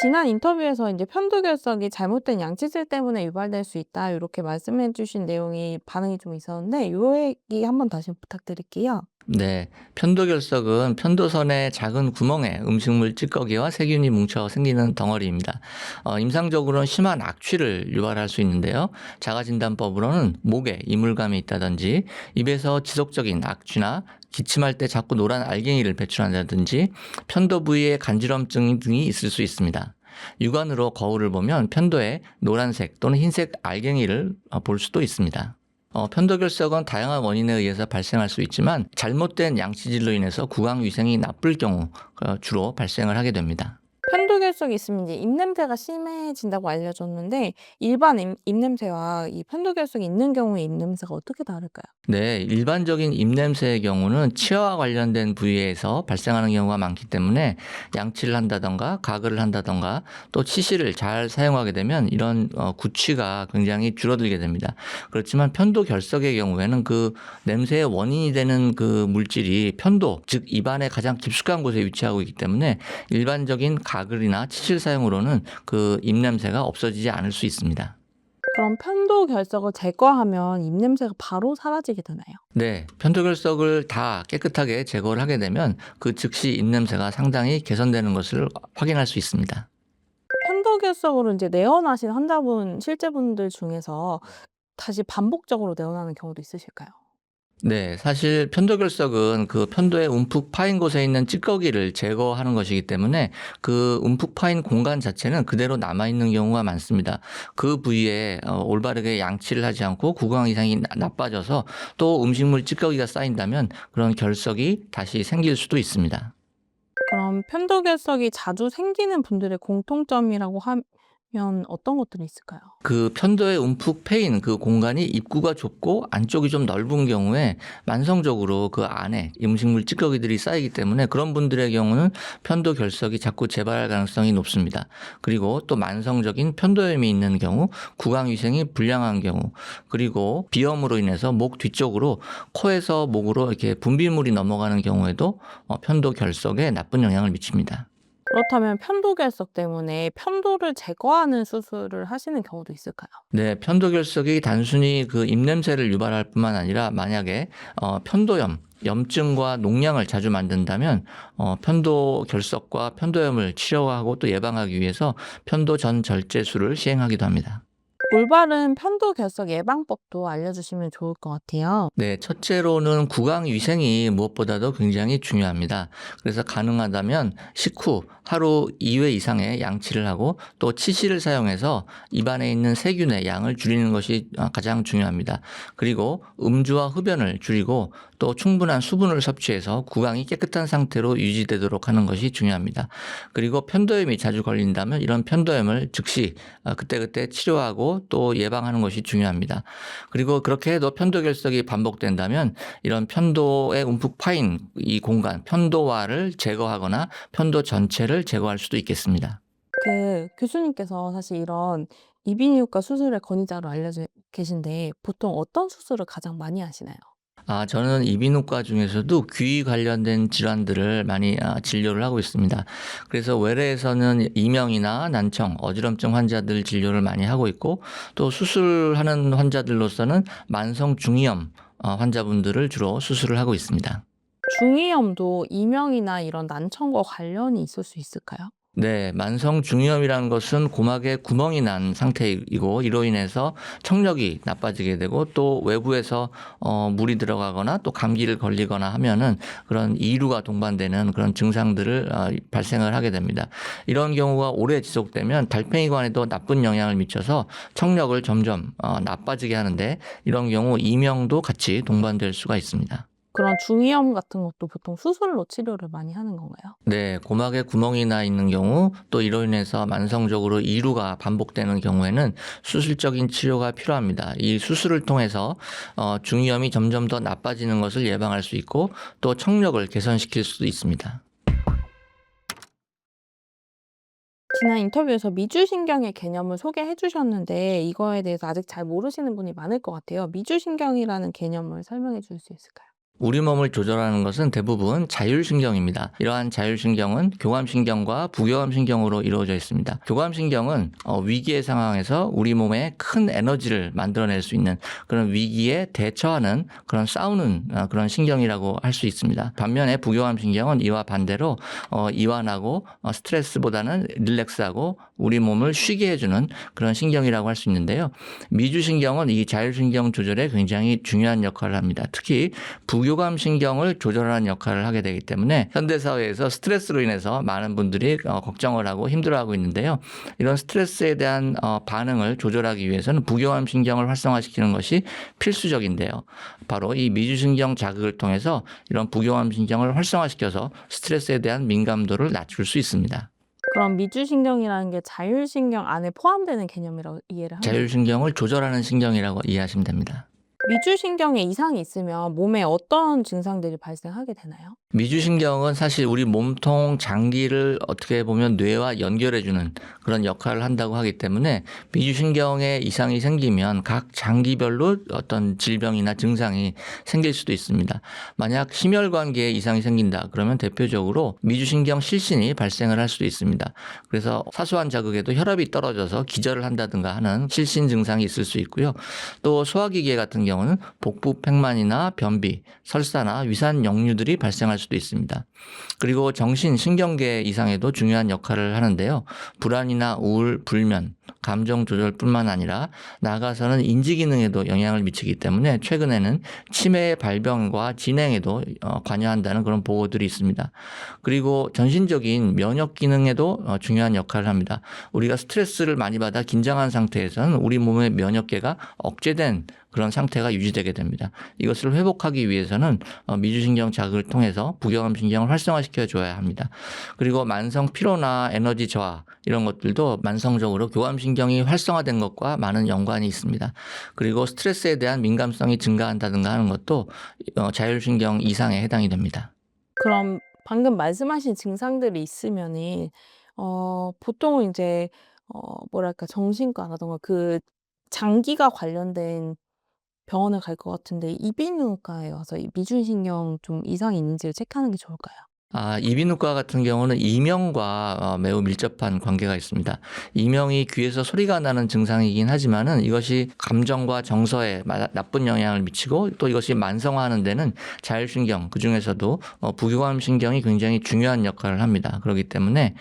지난 인터뷰에서 이제 편도결석이 잘못된 양치질 때문에 유발될 수 있다 이렇게 말씀해 주신 내용이 반응이 좀 있었는데 요 얘기 한번 다시 부탁드릴게요. 네, 편도결석은 편도선의 작은 구멍에 음식물 찌꺼기와 세균이 뭉쳐 생기는 덩어리입니다. 임상적으로는 심한 악취를 유발할 수 있는데요. 자가진단법으로는 목에 이물감이 있다든지 입에서 지속적인 악취나 기침할 때 자꾸 노란 알갱이를 배출한다든지 편도 부위에 간지럼증 등이 있을 수 있습니다. 육안으로 거울을 보면 편도에 노란색 또는 흰색 알갱이를 볼 수도 있습니다. 편도결석은 다양한 원인에 의해서 발생할 수 있지만 잘못된 양치질로 인해서 구강위생이 나쁠 경우 주로 발생을 하게 됩니다. 편도결석이 있으면 이제 입냄새가 심해진다고 알려졌는데 일반 입냄새와 이 편도결석이 있는 경우의 입냄새가 어떻게 다를까요? 네, 일반적인 입냄새의 경우는 치아와 관련된 부위에서 발생하는 경우가 많기 때문에 양치를 한다던가 가글을 한다던가 또 치실을 잘 사용하게 되면 이런 구취가 굉장히 줄어들게 됩니다. 그렇지만 편도결석의 경우에는 그 냄새의 원인이 되는 그 물질이 편도, 즉 입안의 가장 깊숙한 곳에 위치하고 있기 때문에 일반적인 가글이나 치실 사용으로는 그 입냄새가 없어지지 않을 수 있습니다. 그럼 편도결석을 제거하면 입냄새가 바로 사라지게 되나요? 네, 편도결석을 다 깨끗하게 제거를 하게 되면 그 즉시 입냄새가 상당히 개선되는 것을 확인할 수 있습니다. 편도결석으로 이제 내원하신 환자분 실제분들 중에서 다시 반복적으로 내원하는 경우도 있으실까요? 네, 사실 편도결석은 그 편도에 움푹 파인 곳에 있는 찌꺼기를 제거하는 것이기 때문에 그 움푹 파인 공간 자체는 그대로 남아있는 경우가 많습니다. 그 부위에 올바르게 양치를 하지 않고 구강 이상이 나빠져서 또 음식물 찌꺼기가 쌓인다면 그런 결석이 다시 생길 수도 있습니다. 그럼 편도결석이 자주 생기는 분들의 공통점이라고 하면 어떤 것들이 있을까요? 그 편도에 움푹 패인 그 공간이 입구가 좁고 안쪽이 좀 넓은 경우에 만성적으로 그 안에 음식물 찌꺼기들이 쌓이기 때문에 그런 분들의 경우는 편도 결석이 자꾸 재발할 가능성이 높습니다. 그리고 또 만성적인 편도염이 있는 경우, 구강 위생이 불량한 경우, 그리고 비염으로 인해서 목 뒤쪽으로 코에서 목으로 이렇게 분비물이 넘어가는 경우에도 편도 결석에 나쁜 영향을 미칩니다. 그렇다면 편도결석 때문에 편도를 제거하는 수술을 하시는 경우도 있을까요? 네, 편도결석이 단순히 그 입냄새를 유발할 뿐만 아니라 만약에 편도염, 염증과 농양을 자주 만든다면 편도결석과 편도염을 치료하고 또 예방하기 위해서 편도 전절제술을 시행하기도 합니다. 올바른 편도결석 예방법도 알려주시면 좋을 것 같아요. 네, 첫째로는 구강 위생이 무엇보다도 굉장히 중요합니다. 그래서 가능하다면 식후 하루 2회 이상의 양치를 하고 또 치실을 사용해서 입안에 있는 세균의 양을 줄이는 것이 가장 중요합니다. 그리고 음주와 흡연을 줄이고 또 충분한 수분을 섭취해서 구강이 깨끗한 상태로 유지되도록 하는 것이 중요합니다. 그리고 편도염이 자주 걸린다면 이런 편도염을 즉시 그때그때 치료하고 또 예방하는 것이 중요합니다. 그리고 그렇게 해도 편도결석이 반복된다면 이런 편도에 움푹 파인 이 공간, 편도와를 제거하거나 편도 전체를 제거할 수도 있겠습니다. 교수님께서 사실 이런 이비인후과 수술의 권위자로 알려져 계신데 보통 어떤 수술을 가장 많이 하시나요? 저는 이비인후과 중에서도 귀 관련된 질환들을 많이 진료를 하고 있습니다. 그래서 외래에서는 이명이나 난청, 어지럼증 환자들 진료를 많이 하고 있고 또 수술하는 환자들로서는 만성 중이염 환자분들을 주로 수술을 하고 있습니다. 중이염도 이명이나 이런 난청과 관련이 있을 수 있을까요? 네, 만성 중이염이라는 것은 고막에 구멍이 난 상태이고 이로 인해서 청력이 나빠지게 되고 또 외부에서 물이 들어가거나 또 감기를 걸리거나 하면은 그런 이류가 동반되는 그런 증상들을 발생을 하게 됩니다. 이런 경우가 오래 지속되면 달팽이관에도 나쁜 영향을 미쳐서 청력을 점점 나빠지게 하는데 이런 경우 이명도 같이 동반될 수가 있습니다. 그런 중이염 같은 것도 보통 수술로 치료를 많이 하는 건가요? 네, 고막에 구멍이 나 있는 경우 또 이로 인해서 만성적으로 이루가 반복되는 경우에는 수술적인 치료가 필요합니다. 이 수술을 통해서 중이염이 점점 더 나빠지는 것을 예방할 수 있고 또 청력을 개선시킬 수도 있습니다. 지난 인터뷰에서 미주신경의 개념을 소개해 주셨는데 이거에 대해서 아직 잘 모르시는 분이 많을 것 같아요. 미주신경이라는 개념을 설명해 줄 수 있을까요? 우리 몸을 조절하는 것은 대부분 자율신경입니다. 이러한 자율신경은 교감신경과 부교감신경으로 이루어져 있습니다. 교감신경은 위기의 상황에서 우리 몸에 큰 에너지를 만들어낼 수 있는 그런 위기에 대처하는 그런 싸우는 그런 신경이라고 할 수 있습니다. 반면에 부교감신경은 이와 반대로 이완하고 스트레스보다는 릴렉스하고 우리 몸을 쉬게 해주는 그런 신경이라고 할 수 있는데요. 미주신경은 이 자율신경 조절에 굉장히 중요한 역할을 합니다. 특히 부교감 신경을 조절하는 역할을 하게 되기 때문에 현대사회에서 스트레스로 인해서 많은 분들이 걱정을 하고 힘들어하고 있는데요. 이런 스트레스에 대한 반응을 조절하기 위해서는 부교감 신경을 활성화시키는 것이 필수적인데요. 바로 이 미주신경 자극을 통해서 이런 부교감 신경을 활성화시켜서 스트레스에 대한 민감도를 낮출 수 있습니다. 그럼 미주신경이라는 게 자율신경 안에 포함되는 개념이라고 이해를 하면 될까요? 자율신경을 조절하는 신경이라고 이해하시면 됩니다. 미주신경에 이상이 있으면 몸에 어떤 증상들이 발생하게 되나요? 미주신경은 사실 우리 몸통 장기를 어떻게 보면 뇌와 연결해주는 그런 역할을 한다고 하기 때문에 미주신경에 이상이 생기면 각 장기별로 어떤 질병이나 증상이 생길 수도 있습니다. 만약 심혈관계에 이상이 생긴다 그러면 대표적으로 미주신경 실신이 발생을 할 수도 있습니다. 그래서 사소한 자극에도 혈압이 떨어져서 기절을 한다든가 하는 실신 증상이 있을 수 있고요. 또 소화기계 같은 경우는 복부 팽만이나 변비, 설사나 위산 역류들이 발생할 수도 있습니다. 그리고 정신, 신경계 이상에도 중요한 역할을 하는데요. 불안이나 우울, 불면, 감정 조절뿐만 아니라 나아가서는 인지 기능에도 영향을 미치기 때문에 최근에는 치매의 발병과 진행에도 관여한다는 그런 보고들이 있습니다. 그리고 전신적인 면역 기능에도 중요한 역할을 합니다. 우리가 스트레스를 많이 받아 긴장한 상태에서는 우리 몸의 면역계가 억제된 그런 상태가 유지되게 됩니다. 이것을 회복하기 위해서는 미주신경 자극을 통해서 부교감신경을 활성화시켜 줘야 합니다. 그리고 만성 피로나 에너지 저하 이런 것들도 만성적으로 교감신경이 활성화된 것과 많은 연관이 있습니다. 그리고 스트레스에 대한 민감성이 증가한다든가 하는 것도 자율신경 이상에 해당이 됩니다. 그럼 방금 말씀하신 증상들이 있으면은 보통은 이제 뭐랄까 정신과라든가 그 장기가 관련된 병원을 갈 것 같은데 이비인후과에 와서 이 미주신경 좀 이상이 있는지를 체크하는 게 좋을까요? 이비인후과 같은 경우는 이명과 매우 밀접한 관계가 있습니다. 이명이 귀에서 소리가 나는 증상이긴 하지만은 이것이 감정과 정서에 나쁜 영향을 미치고 또 이것이 만성화하는 데는 자율신경 그중에서도 부교감신경이 굉장히 중요한 역할을 합니다. 그렇기 때문에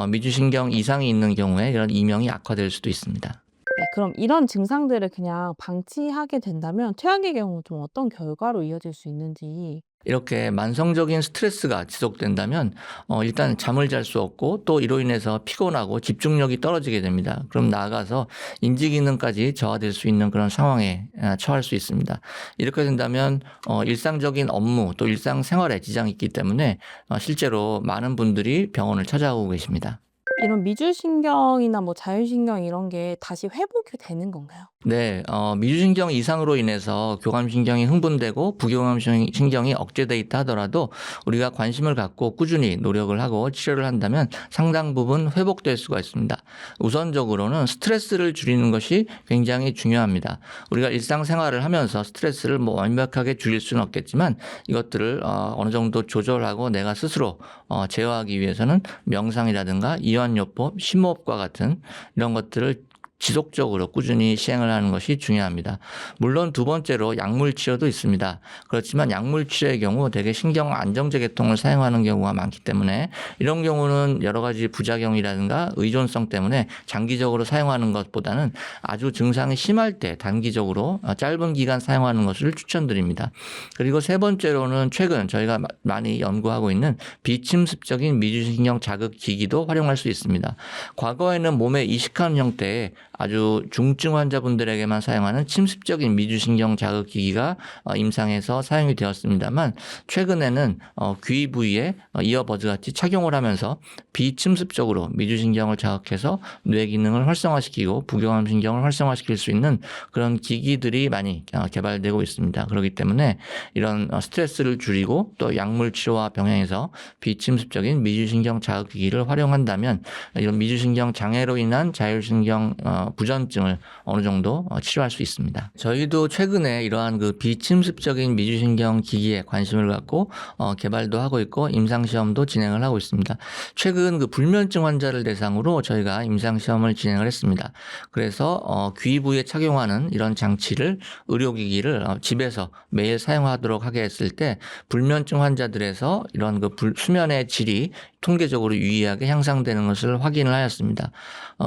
미주신경 이상이 있는 경우에 이런 이명이 악화될 수도 있습니다. 네, 그럼 이런 증상들을 그냥 방치하게 된다면 최악의 경우 좀 어떤 결과로 이어질 수 있는지. 이렇게 만성적인 스트레스가 지속된다면 일단 잠을 잘 수 없고 또 이로 인해서 피곤하고 집중력이 떨어지게 됩니다. 그럼 나아가서 인지기능까지 저하될 수 있는 그런 상황에 처할 수 있습니다. 이렇게 된다면 일상적인 업무 또 일상생활에 지장이 있기 때문에 실제로 많은 분들이 병원을 찾아오고 계십니다. 이런 미주신경이나 뭐 자율신경 이런 게 다시 회복이 되는 건가요? 네, 미주신경 이상으로 인해서 교감신경이 흥분되고 부교감신경이 억제돼 있다 하더라도 우리가 관심을 갖고 꾸준히 노력을 하고 치료를 한다면 상당 부분 회복될 수가 있습니다. 우선적으로는 스트레스를 줄이는 것이 굉장히 중요합니다. 우리가 일상생활을 하면서 스트레스를 뭐 완벽하게 줄일 수는 없겠지만 이것들을 어느 정도 조절하고 내가 스스로 제어하기 위해서는 명상이라든가 이완요법, 심호흡과 같은 이런 것들을 지속적으로 꾸준히 시행을 하는 것이 중요합니다. 물론 두 번째로 약물 치료도 있습니다. 그렇지만 약물 치료의 경우 대개 신경 안정제 계통을 사용하는 경우가 많기 때문에 이런 경우는 여러 가지 부작용이라든가 의존성 때문에 장기적으로 사용하는 것보다는 아주 증상이 심할 때 단기적으로 짧은 기간 사용하는 것을 추천드립니다. 그리고 세 번째로는 최근 저희가 많이 연구하고 있는 비침습적인 미주신경 자극 기기도 활용할 수 있습니다. 과거에는 몸에 이식하는 형태의 아주 중증 환자분들에게만 사용하는 침습적인 미주신경 자극 기기가 임상에서 사용이 되었습니다만 최근에는 귀 부위에 이어버즈 같이 착용을 하면서 비침습적으로 미주신경을 자극해서 뇌 기능을 활성화시키고 부교감 신경을 활성화시킬 수 있는 그런 기기들이 많이 개발되고 있습니다. 그렇기 때문에 이런 스트레스를 줄이고 또 약물 치료와 병행해서 비침습적인 미주신경 자극기기를 활용한다면 이런 미주신경 장애로 인한 자율신경 부전증을 어느 정도 치료할 수 있습니다. 저희도 최근에 이러한 그 비침습적인 미주신경 기기에 관심을 갖고 개발도 하고 있고 임상시험도 진행을 하고 있습니다. 최근 그 불면증 환자를 대상으로 저희가 임상시험을 진행을 했습니다. 그래서 귀 부위에 착용하는 이런 장치를 의료기기를 집에서 매일 사용하도록 하게 했을 때 불면증 환자들에서 이런 그 수면의 질이 통계적으로 유의하게 향상되는 것을 확인을 하였습니다.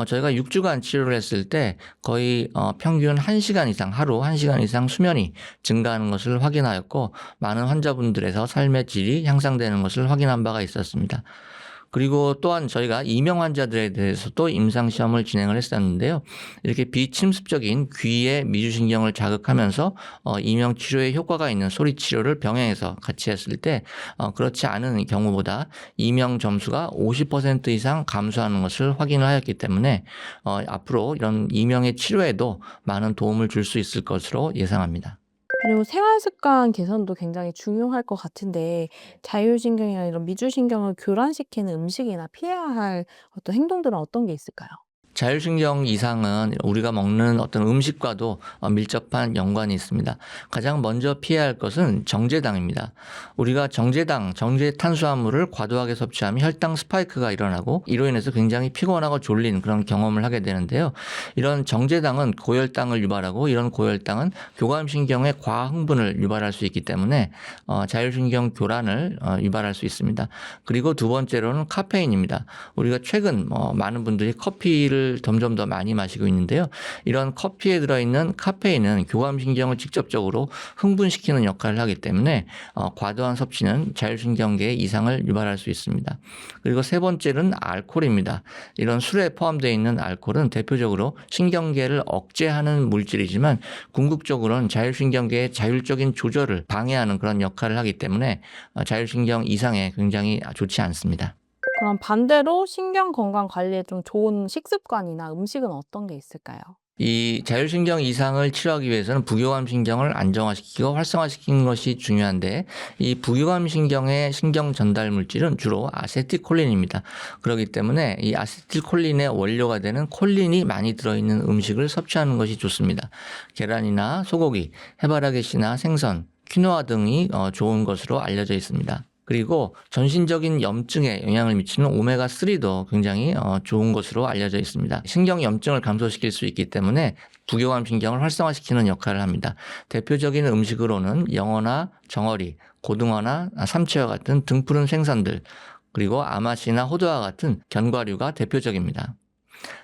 저희가 6주간 치료를 했을 때 거의 평균 1시간 이상, 하루 1시간 이상 수면이 증가하는 것을 확인하였고 많은 환자분들에서 삶의 질이 향상되는 것을 확인한 바가 있었습니다. 그리고 또한 저희가 이명 환자들에 대해서도 임상시험을 진행을 했었는데요. 이렇게 비침습적인 귀의 미주신경을 자극하면서 이명 치료에 효과가 있는 소리 치료를 병행해서 같이 했을 때 그렇지 않은 경우보다 이명 점수가 50% 이상 감소하는 것을 확인을 하였기 때문에 앞으로 이런 이명의 치료에도 많은 도움을 줄 수 있을 것으로 예상합니다. 그리고 생활 습관 개선도 굉장히 중요할 것 같은데 자율신경이나 이런 미주신경을 교란시키는 음식이나 피해야 할 어떤 행동들은 어떤 게 있을까요? 자율신경 이상은 우리가 먹는 어떤 음식과도 밀접한 연관이 있습니다. 가장 먼저 피해야 할 것은 정제당입니다. 우리가 정제 탄수화물을 과도하게 섭취하면 혈당 스파이크가 일어나고 이로 인해서 굉장히 피곤하고 졸린 그런 경험을 하게 되는데요. 이런 정제당은 고혈당을 유발하고 이런 고혈당은 교감신경의 과흥분을 유발할 수 있기 때문에 자율신경 교란을 유발할 수 있습니다. 그리고 두 번째로는 카페인입니다. 우리가 최근 많은 분들이 커피를 점점 더 많이 마시고 있는데요. 이런 커피에 들어있는 카페인은 교감신경을 직접적으로 흥분시키는 역할을 하기 때문에 과도한 섭취는 자율신경계에 이상을 유발할 수 있습니다. 그리고 세 번째는 알코올입니다. 이런 술에 포함되어 있는 알코올은 대표적으로 신경계를 억제하는 물질이지만 궁극적으로는 자율신경계의 자율적인 조절을 방해하는 그런 역할을 하기 때문에 자율신경 이상에 굉장히 좋지 않습니다. 그럼 반대로 신경 건강 관리에 좀 좋은 식습관이나 음식은 어떤 게 있을까요? 이 자율신경 이상을 치료하기 위해서는 부교감신경을 안정화시키고 활성화시키는 것이 중요한데 이 부교감신경의 신경 전달 물질은 주로 아세틸콜린입니다. 그렇기 때문에 이 아세틸콜린의 원료가 되는 콜린이 많이 들어있는 음식을 섭취하는 것이 좋습니다. 계란이나 소고기, 해바라기씨나 생선, 퀴노아 등이 좋은 것으로 알려져 있습니다. 그리고 전신적인 염증에 영향을 미치는 오메가3도 굉장히 좋은 것으로 알려져 있습니다. 신경 염증을 감소시킬 수 있기 때문에 부교감 신경을 활성화시키는 역할을 합니다. 대표적인 음식으로는 영어나 정어리, 고등어나 삼치와 같은 등푸른 생선들, 그리고 아마시나 호두와 같은 견과류가 대표적입니다.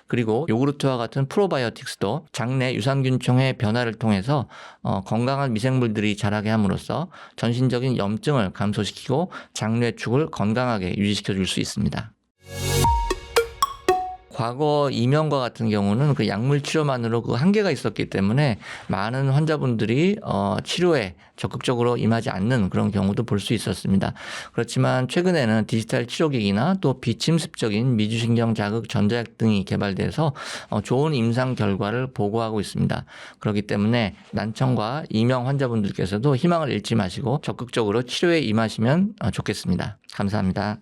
그리고 요구르트와 같은 프로바이오틱스도 장내 유산균총의 변화를 통해서 건강한 미생물들이 자라게 함으로써 전신적인 염증을 감소시키고 장뇌축을 건강하게 유지시켜 줄 수 있습니다. 과거 이명과 같은 경우는 그 약물 치료만으로 그 한계가 있었기 때문에 많은 환자분들이 치료에 적극적으로 임하지 않는 그런 경우도 볼 수 있었습니다. 그렇지만 최근에는 디지털 치료기기나 또 비침습적인 미주신경 자극 전자약 등이 개발돼서 좋은 임상 결과를 보고하고 있습니다. 그렇기 때문에 난청과 이명 환자분들께서도 희망을 잃지 마시고 적극적으로 치료에 임하시면 좋겠습니다. 감사합니다.